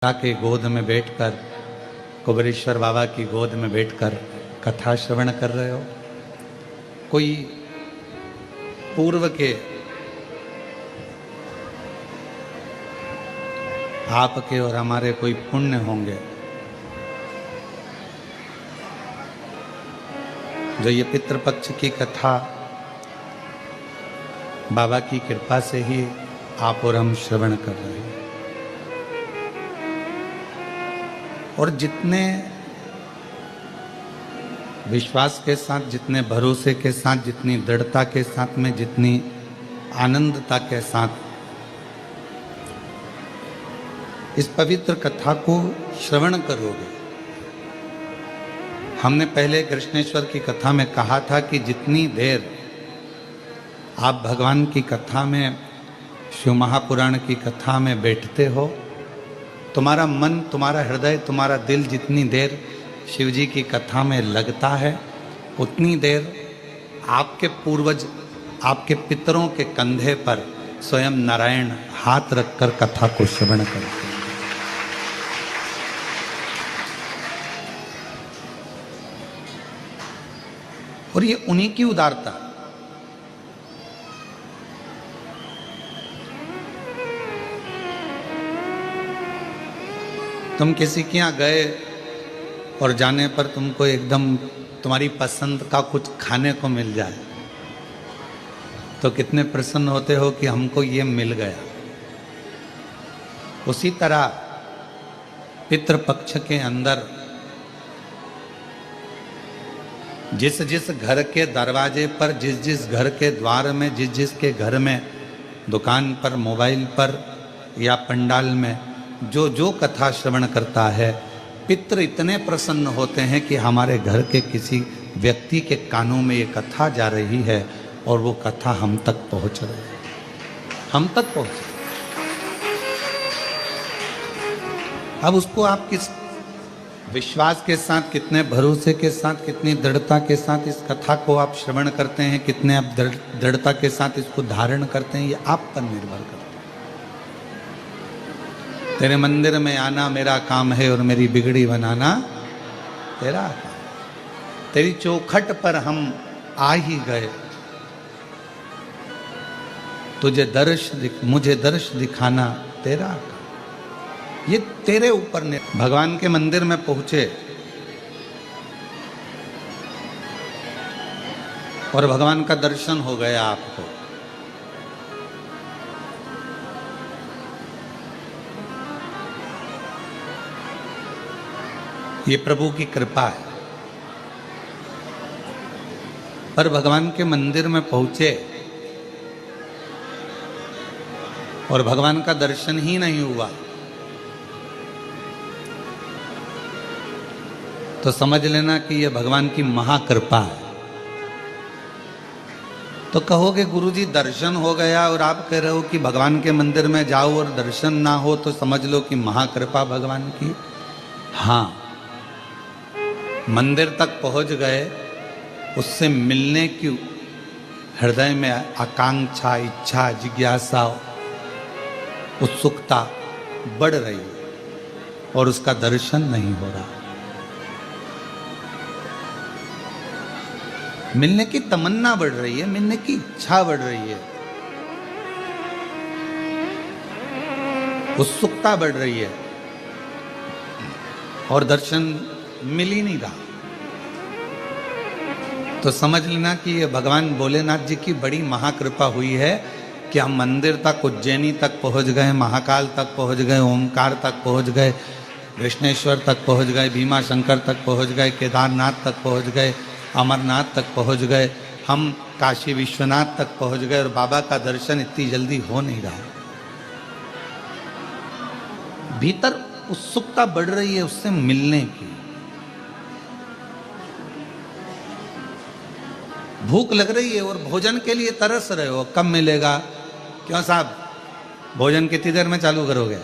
के गोद में बैठकर, कुबेरेश्वर बाबा की गोद में बैठकर कथा श्रवण कर रहे हो। कोई पूर्व के आपके और हमारे कोई पुण्य होंगे जो ये पितृपक्ष की कथा बाबा की कृपा से ही आप और हम श्रवण कर रहे हैं। और जितने विश्वास के साथ, जितने भरोसे के साथ, जितनी दृढ़ता के साथ में, जितनी आनंदता के साथ इस पवित्र कथा को श्रवण करोगे। हमने पहले कृष्णेश्वर की कथा में कहा था कि जितनी देर आप भगवान की कथा में, शिव महापुराण की कथा में बैठते हो, तुम्हारा मन, तुम्हारा हृदय, तुम्हारा दिल जितनी देर शिव जी की कथा में लगता है, उतनी देर आपके पूर्वज, आपके पितरों के कंधे पर स्वयं नारायण हाथ रखकर कथा को श्रवण करते हैं। और ये उन्हीं की उदारता। तुम किसी के यहाँ गए और जाने पर तुमको एकदम तुम्हारी पसंद का कुछ खाने को मिल जाए तो कितने प्रसन्न होते हो कि हमको ये मिल गया। उसी तरह पितृपक्ष के अंदर जिस जिस घर के दरवाजे पर, जिस जिस घर के द्वार में, जिस जिस के घर में, दुकान पर, मोबाइल पर या पंडाल में जो जो कथा श्रवण करता है, पितृ इतने प्रसन्न होते हैं कि हमारे घर के किसी व्यक्ति के कानों में ये कथा जा रही है और वो कथा हम तक पहुंच रही है, हम तक पहुंच रही। अब उसको आप किस विश्वास के साथ, कितने भरोसे के साथ, कितनी दृढ़ता के साथ इस कथा को आप श्रवण करते हैं, कितने आप दृढ़ता के साथ इसको धारण करते हैं, ये आप पर निर्भर करता है। तेरे मंदिर में आना मेरा काम है और मेरी बिगड़ी बनाना तेरा काम। तेरी चौखट पर हम आ ही गए, तुझे मुझे दर्श दिखाना तेरा काम। ये तेरे ऊपर ने भगवान के मंदिर में पहुंचे और भगवान का दर्शन हो गया आपको। ये प्रभु की कृपा है। पर भगवान के मंदिर में पहुंचे और भगवान का दर्शन ही नहीं हुआ तो समझ लेना कि यह भगवान की महाकृपा है। तो कहोगे गुरुजी दर्शन हो गया और आप कह रहे हो कि भगवान के मंदिर में जाओ और दर्शन ना हो तो समझ लो कि महाकृपा भगवान की। हाँ, मंदिर तक पहुंच गए, उससे मिलने की हृदय में आकांक्षा, इच्छा, जिज्ञासा, उत्सुकता बढ़ रही है और उसका दर्शन नहीं हो रहा। मिलने की तमन्ना बढ़ रही है, मिलने की इच्छा बढ़ रही है, उत्सुकता बढ़ रही है और दर्शन मिल ही नहीं रहा। तो समझ लेना कि ये भगवान भोलेनाथ जी की बड़ी महाकृपा हुई है कि हम मंदिर तक, उज्जैनी तक पहुंच गए, महाकाल तक पहुंच गए, ओमकार तक पहुंच गए, कृष्णेश्वर तक पहुंच गए, भीमा शंकर तक पहुंच गए, केदारनाथ तक पहुंच गए, अमरनाथ तक पहुंच गए, हम काशी विश्वनाथ तक पहुंच गए और बाबा का दर्शन इतनी जल्दी हो नहीं रहा। भीतर उत्सुकता बढ़ रही है उससे मिलने की, भूख लग रही है और भोजन के लिए तरस रहे हो। कब मिलेगा? क्यों साहब भोजन कितनी देर में चालू करोगे?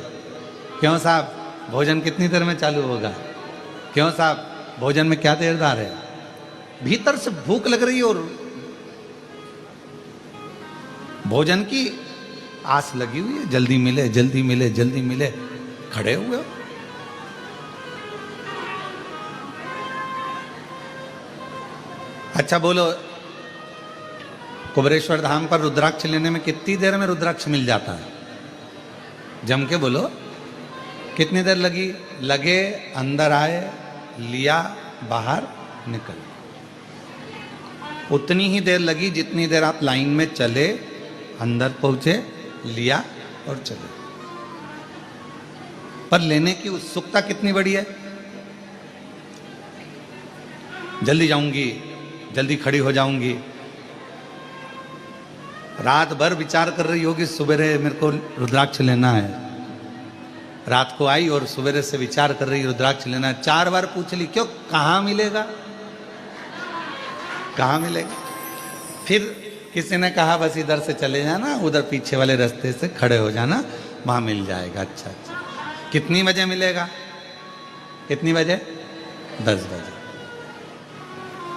क्यों साहब भोजन कितनी देर में चालू होगा? क्यों साहब भोजन में क्या देरदार है? भीतर से भूख लग रही है और भोजन की आस लगी हुई है, जल्दी मिले जल्दी मिले जल्दी मिले, खड़े हुए हो। अच्छा बोलो, कुबेरेश्वर धाम पर रुद्राक्ष लेने में कितनी देर में रुद्राक्ष मिल जाता है? जम के बोलो, कितनी देर लगी? लगे, अंदर आए, लिया, बाहर निकल। उतनी ही देर लगी जितनी देर आप लाइन में चले, अंदर पहुंचे, लिया और चले। पर लेने की उत्सुकता कितनी बड़ी है। जल्दी जाऊंगी, जल्दी खड़ी हो जाऊंगी। रात भर विचार कर रही होगी, सुबेरे मेरे को रुद्राक्ष लेना है। रात को आई और सुबेरे से विचार कर रही, रुद्राक्ष लेना है। 4 बार पूछ ली, क्यों, कहाँ मिलेगा, कहाँ मिलेगा? फिर किसी ने कहा बस इधर से चले जाना, उधर पीछे वाले रास्ते से खड़े हो जाना, वहां मिल जाएगा। अच्छा अच्छा, कितनी बजे मिलेगा? कितनी बजे? 10 बजे।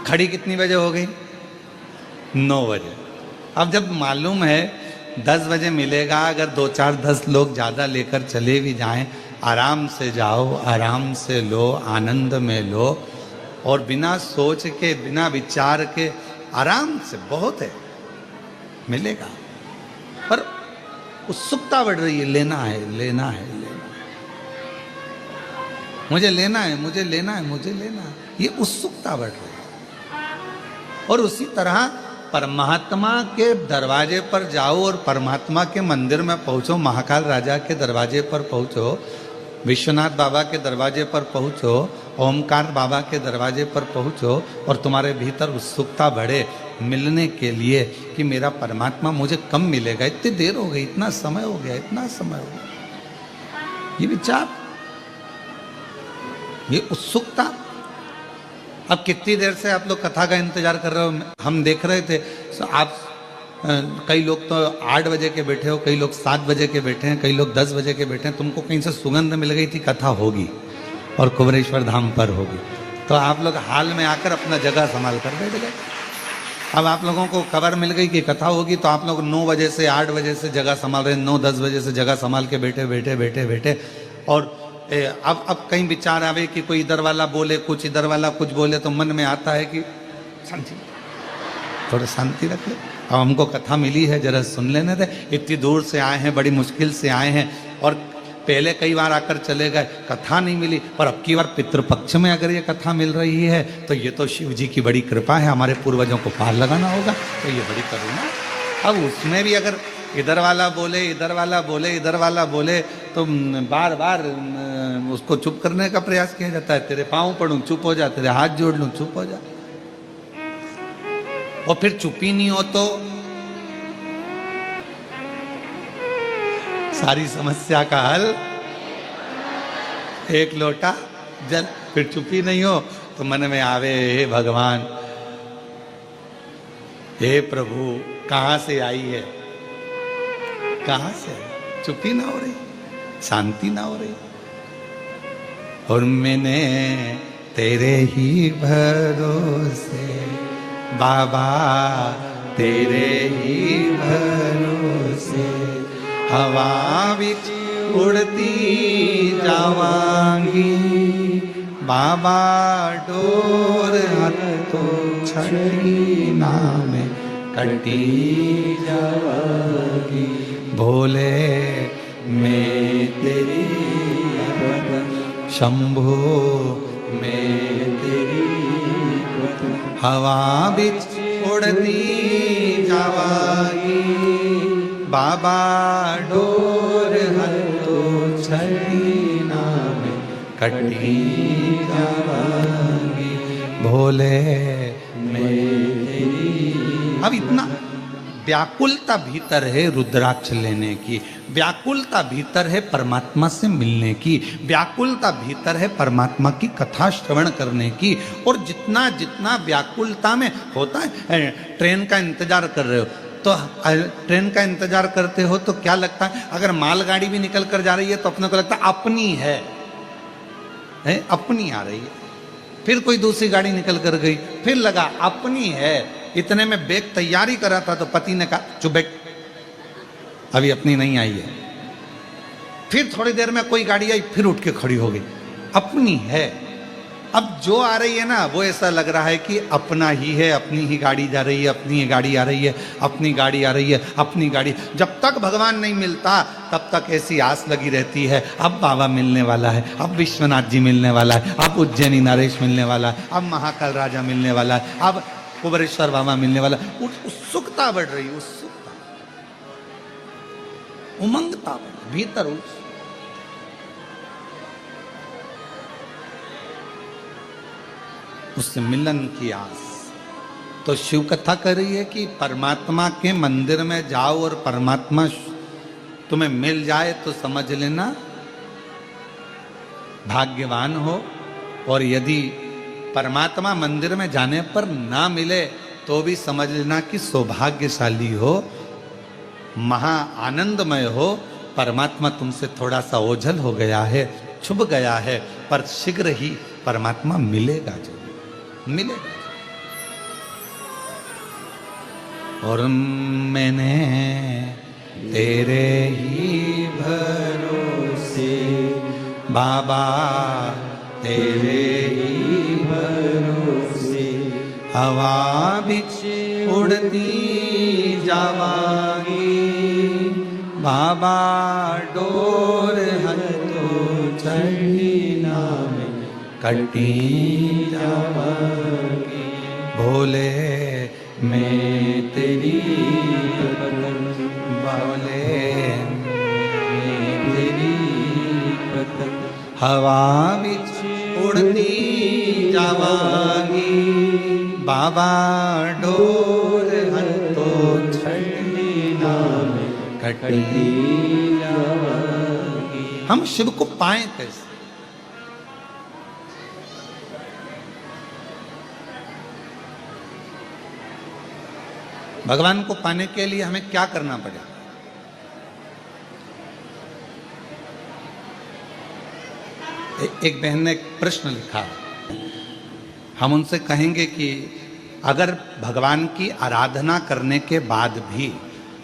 खड़ी कितनी बजे हो गई? 9 बजे। अब जब मालूम है 10 बजे मिलेगा, अगर 2-4-10 लोग ज़्यादा लेकर चले भी जाएं, आराम से जाओ, आराम से लो, आनंद में लो, और बिना सोच के, बिना विचार के, आराम से, बहुत है, मिलेगा। पर उत्सुकता बढ़ रही है, लेना है, लेना है, लेना है, मुझे लेना है, मुझे लेना है, मुझे लेना है, ये उत्सुकता बढ़ रही है। और उसी तरह परमात्मा के दरवाजे पर जाओ और परमात्मा के मंदिर में पहुंचो, महाकाल राजा के दरवाजे पर पहुंचो, विश्वनाथ बाबा के दरवाजे पर पहुंचो, ओमकार बाबा के दरवाजे पर पहुंचो, और तुम्हारे भीतर उत्सुकता बढ़े मिलने के लिए कि मेरा परमात्मा मुझे कब मिलेगा, इतनी देर हो गई, इतना समय हो गया, इतना समय हो गया, ये विचार, ये उत्सुकता। अब कितनी देर से आप लोग कथा का इंतजार कर रहे हो? हम देख रहे थे, आप कई लोग तो 8 बजे के बैठे हो, कई लोग 7 बजे के बैठे हैं, कई लोग 10 बजे के बैठे हैं। तुमको कहीं से सुगंध मिल गई थी कथा होगी और कुबेरेश्वर धाम पर होगी, तो आप लोग हाल में आकर अपना जगह संभाल कर बैठ गए। अब आप लोगों को खबर मिल गई कि कथा होगी, तो आप लोग 9 बजे से 8 बजे से जगह संभाल रहे हैं, 9-10 बजे से जगह संभाल के बैठे बैठे बैठे बैठे। और अब कहीं विचार आवे कि कोई इधर वाला बोले कुछ, इधर वाला कुछ बोले, तो मन में आता है कि शांति, थोड़ा शांति रख ले। अब हमको कथा मिली है, जरा सुन लेने दे। इतनी दूर से आए हैं, बड़ी मुश्किल से आए हैं, और पहले कई बार आकर चले गए, कथा नहीं मिली, पर अब की बार पितृपक्ष में अगर ये कथा मिल रही है तो ये तो शिव जी की बड़ी कृपा है, हमारे पूर्वजों को पार लगाना होगा, तो ये बड़ी करुणा। अब उसमें भी अगर इधर वाला बोले, इधर वाला बोले, इधर वाला बोले, तो बार बार उसको चुप करने का प्रयास किया जाता है। तेरे पाँव पड़ूं, चुप हो जा, तेरे हाथ जोड़ लूं, चुप हो जा। और फिर चुप ही नहीं हो तो सारी समस्या का हल एक लोटा जल। फिर चुप ही नहीं हो तो मन में आवे, हे भगवान, हे प्रभु, कहाँ से आई है, कहाँ से? चुप्पी ना हो रही, शांति ना हो रही। और मैंने तेरे ही भरोसे बाबा, तेरे ही भरोसे हवा विच उड़ती जावांगी, बाबा डोर तो छड़ी नाम कटी जावांगी। भोले मैं तेरी, शंभो मैं तेरी, हवा बिच उड़ती जावागी, बाबा डोर हतो छड़ी नाम कटी जावागी। भोले मैं तेरी। अब इतना व्याकुलता भीतर है रुद्राक्ष लेने की, व्याकुलता भीतर है परमात्मा से मिलने की, व्याकुलता भीतर है परमात्मा की कथा श्रवण करने की। और जितना जितना व्याकुलता में होता है, ट्रेन का इंतजार कर रहे हो तो ट्रेन का इंतजार करते हो तो क्या लगता है, अगर मालगाड़ी भी निकल कर जा रही है तो अपने को लगता है अपनी है, अपनी आ रही है। फिर कोई दूसरी गाड़ी निकल कर गई, फिर लगा अपनी है। इतने में बैग तैयारी करा था तो पति ने कहा चुप बैठ, अभी अपनी नहीं आई है। फिर थोड़ी देर में कोई गाड़ी आई, फिर उठ के खड़ी हो गई, अपनी है। अब जो आ रही है ना वो ऐसा लग रहा है कि अपना ही है, अपनी ही गाड़ी जा रही है, अपनी ही गाड़ी आ रही है, अपनी गाड़ी आ रही है, अपनी गाड़ी। जब तक भगवान नहीं मिलता तब तक ऐसी आस लगी रहती है, अब बाबा मिलने वाला है, अब विश्वनाथ जी मिलने वाला है, अब उज्जैनी नरेश मिलने वाला है, अब महाकाल राजा मिलने वाला है, अब कुबरेश्वर बाबा मिलने वाला। उत्सुकता बढ़ रही, उत्सुकता, उमंगता बढ़ भीतर, उससे मिलन की आस। तो शिव कथा कर रही है कि परमात्मा के मंदिर में जाओ और परमात्मा तुम्हें मिल जाए तो समझ लेना भाग्यवान हो, और यदि परमात्मा मंदिर में जाने पर ना मिले तो भी समझ लेना कि सौभाग्यशाली हो, महा आनंदमय हो। परमात्मा तुमसे थोड़ा सा ओझल हो गया है, छुप गया है, पर शीघ्र ही परमात्मा मिलेगा, जो मिलेगा। और मैंने तेरे ही भरोसे बाबा, तेरे ही भरोसे हवा बिच उड़ती जावागी, बाबा डोर हथो चढ़ी नाम कटी जावागी। भोले मैं तेरी बोले मैं तेरी हवा बिच उड़ती जावागी, बाबा डोर हथो छड़ी नाम कटी जावागी। हम शिव को पाएं कैसे? भगवान को पाने के लिए हमें क्या करना पड़ेगा? एक बहन ने एक प्रश्न लिखा, हम उनसे कहेंगे कि अगर भगवान की आराधना करने के बाद भी,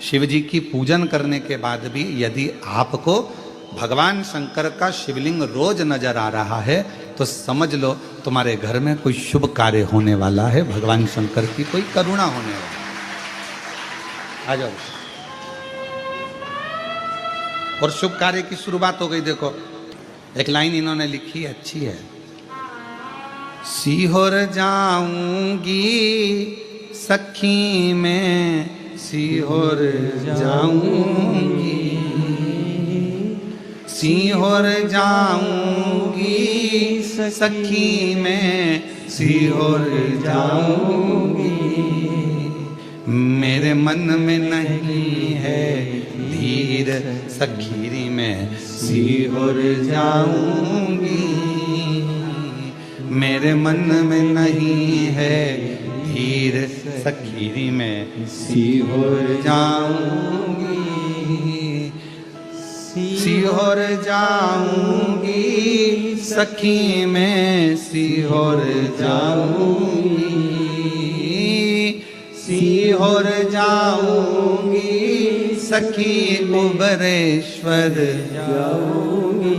शिव जी की पूजन करने के बाद भी यदि आपको भगवान शंकर का शिवलिंग रोज नजर आ रहा है तो समझ लो तुम्हारे घर में कोई शुभ कार्य होने वाला है, भगवान शंकर की कोई करुणा होने वाली। आ जाओ। और शुभ कार्य की शुरुआत हो गई। देखो एक लाइन इन्होंने लिखी है, अच्छी है। सीहोर जाऊंगी सखी में, सीहोर जाऊंगी, सीहोर जाऊंगी सखी में, सीहोर जाऊंगी। मेरे मन में नहीं है धीर सखीरी में, सीहोर जाऊंगी। मेरे मन में नहीं है धीर सखीरी में, सीहोर जाऊंगी। सीहोर जाऊंगी सखी में, सीहोर जाऊंगी, सीहोर जाऊंगी सखी कुबरेश्वर जाऊंगी।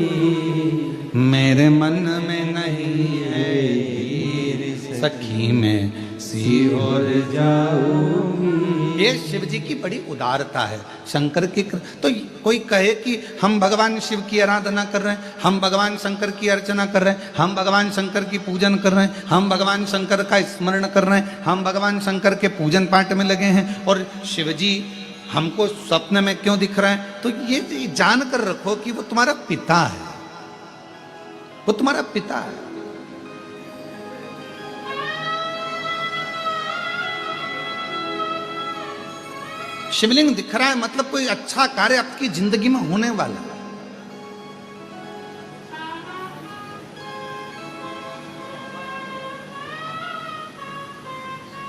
मेरे मन में नहीं है धीर सखी में, सीहोर जाऊंगी। ये शिव जी की बड़ी उदारता है, शंकर की। तो कोई कहे कि हम भगवान शिव की आराधना कर रहे हैं, हम भगवान शंकर की अर्चना कर रहे हैं, हम भगवान शंकर की पूजन कर रहे हैं, हम भगवान शंकर का स्मरण कर रहे हैं, हम भगवान शंकर के पूजन पाठ में लगे हैं, और शिव जी हमको स्वप्न में क्यों दिख रहे हैं? तो ये जान कर रखो कि वो तुम्हारा पिता है, वो तुम्हारा पिता है। शिवलिंग दिख रहा है मतलब कोई अच्छा कार्य आपकी जिंदगी में होने वाला है।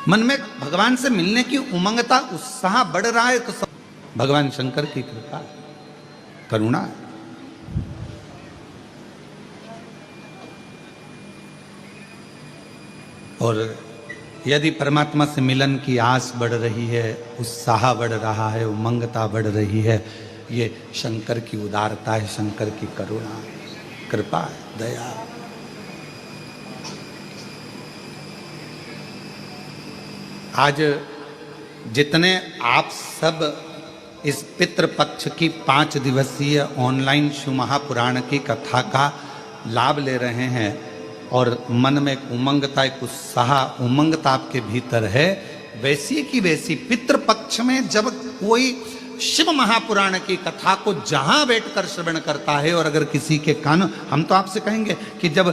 मन में भगवान से मिलने की उमंगता, उत्साह बढ़ रहा है तो सब भगवान शंकर की कृपा, करुणा है। और यदि परमात्मा से मिलन की आस बढ़ रही है, उत्साह बढ़ रहा है, उमंगता बढ़ रही है, ये शंकर की उदारता है, शंकर की करुणा, कृपा है, दया। आज जितने आप सब इस पितृपक्ष की 5 दिवसीय ऑनलाइन शिव महापुराण की कथा का लाभ ले रहे हैं और मन में एक उमंगता, एक उत्साह, उमंगता आपके भीतर है, वैसी की वैसी पितृपक्ष में जब कोई शिव महापुराण की कथा को जहां बैठकर श्रवण करता है, और अगर किसी के कान, हम तो आपसे कहेंगे कि जब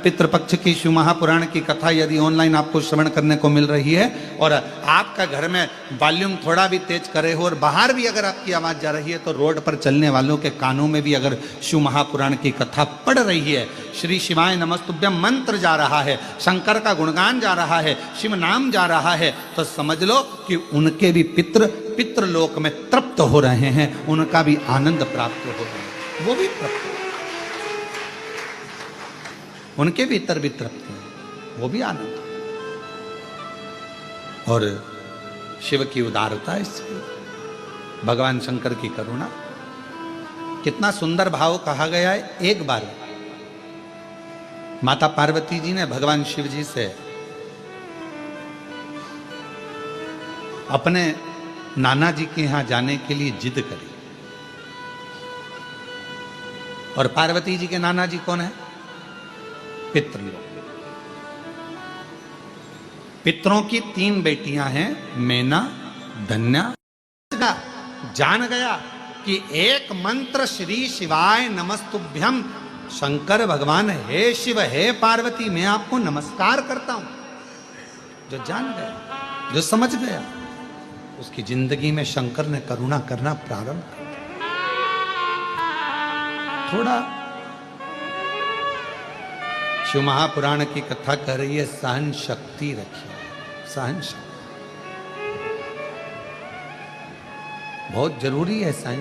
पितृपक्ष की शिव महापुराण की कथा यदि ऑनलाइन आपको श्रवण करने को मिल रही है और आपका घर में वॉल्यूम थोड़ा भी तेज करे हो और बाहर भी अगर आपकी आवाज जा रही है, तो रोड पर चलने वालों के कानों में भी अगर शिव महापुराण की कथा पढ़ रही है, श्री शिवाय नमस्तुभ्यम मंत्र जा रहा है, शंकर का गुणगान जा रहा है, शिव नाम जा रहा है, तो समझ लो कि उनके भी पितृलोक में तृप्त हो रहे हैं, उनका भी आनंद प्राप्त हो रहा है, वो भी तृप्त, उनके भीतर भी तृप्त है, वो भी आनंद। और शिव की उदारता इसकी, भगवान शंकर की करुणा, कितना सुंदर भाव कहा गया है। एक बार माता पार्वती जी ने भगवान शिव जी से अपने नाना जी के यहां जाने के लिए जिद करी। और पार्वती जी के नाना जी कौन है? पितृलोक। पितरों की 3 बेटियां हैं, मैना, धन्या। जान गया कि एक मंत्र श्री शिवाय नमस्तुभ्यम, शंकर भगवान हे शिव हे पार्वती मैं आपको नमस्कार करता हूं, जो जान गया, जो समझ गया, उसकी जिंदगी में शंकर ने करुणा करना प्रारंभ कर दिया। थोड़ा शिव महापुराण की कथा कर रही है, सहन शक्ति रखिए, सहन शक्ति बहुत जरूरी है। सहन